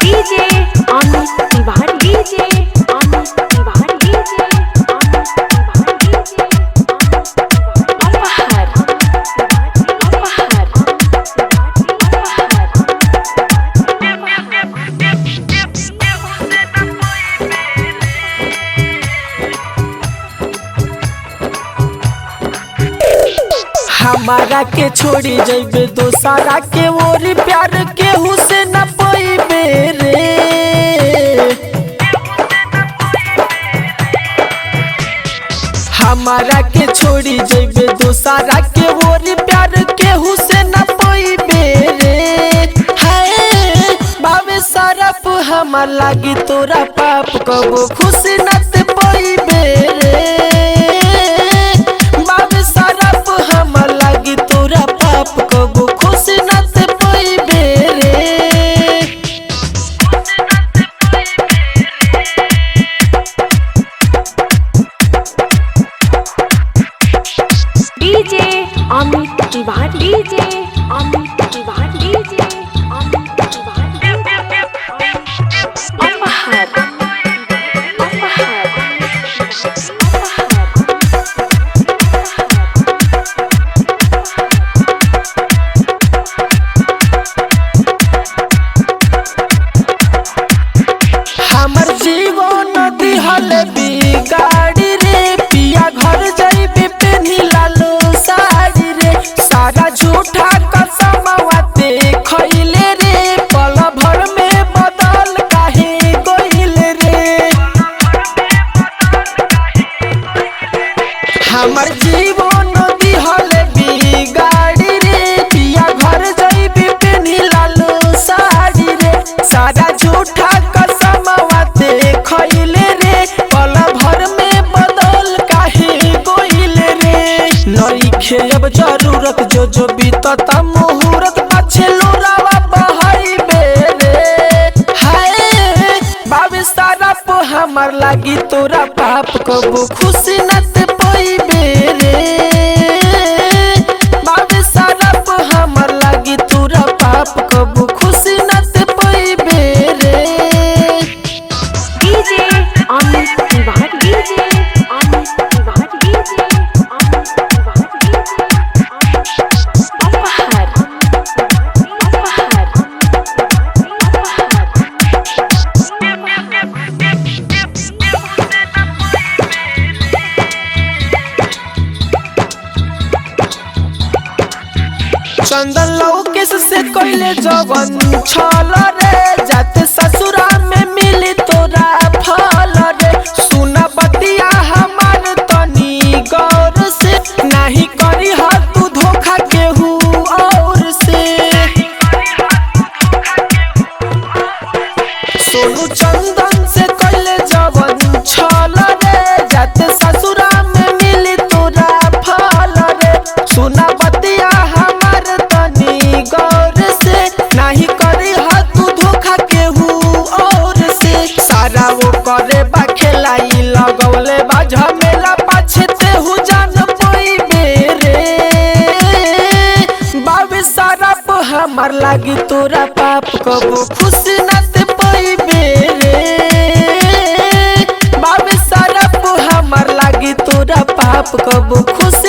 DJ Amit Tiwari DJ Amit Tiwari DJ Amit Tiwari DJ अपहर हमारा के छोड़ी जइबे दोसारा के ओरी प्यार केहू से न पइबे रे। हमारा के छोड़ी जइबे दोसारा के ओरी प्यार केहू से न पइबे रे। हाय बाबे सरफ हमार लागी तोरा पाप कबो खुशी न ते पइबे रे। बाबे सरफ हमार लागी तोरा पाप कबो खुशी न ते पइबे रे। DJ Amit Tiwari DJ Amit Tiwari DJ Amit Tiwari अपहर हमर जीवन दिहल बिगाड़ी रे। पिया घर जइबे पेन्ही लालो साड़ी रे। सारा झूठा कसमवाते खइले रे। पल भर में बदल काहे गइले रे। हमर जीवन दिहल बिगाड़ी रे। पिया घर जइबे पेन्ही लालो साड़ी रे। सारा झूठा कसमवाते खइले रे। पल भर में बदल काहे गइले रे। नइखे अब जरूरत जो बीतता मुहूर्त पाछे लोरावा बहाइबे रे। हाय बाबे सारा पो हमार लागी तोरा पाप कबो खुशी न ते पइबे रे। बाबे सारा पो हमार लागी तोरा पाप कबो खुशी न ते पइबे रे। DJ Amit Tiwari DJ Amit Tiwari DJ Amit Tiwari DJ अपहर चंदन लौकेश से कइले जवन छल रे। जाते ससुरा में मिली तोरा फल रे। सुना बतिया हमार तनी गौर से। नहीं करी हा तू धोखा केहू और से। सोनू चंदन से कइले जवन छल रे। जाते ससुरा में मिली तोरा फल रे। सुना बतिया हमार तनी गौर से। नहीं करी हा तू धोखा केहू और से। सारा वो करे बा खेलाई लगौले बा झमेला पाछे तेहू जान पइबे रे। बाबे सारा पो हमार लागी तोरा पाप कबो खुशी न ते पइबे रे। बाबे सारा पो हमार लागी तोरा पाप कबो खुशी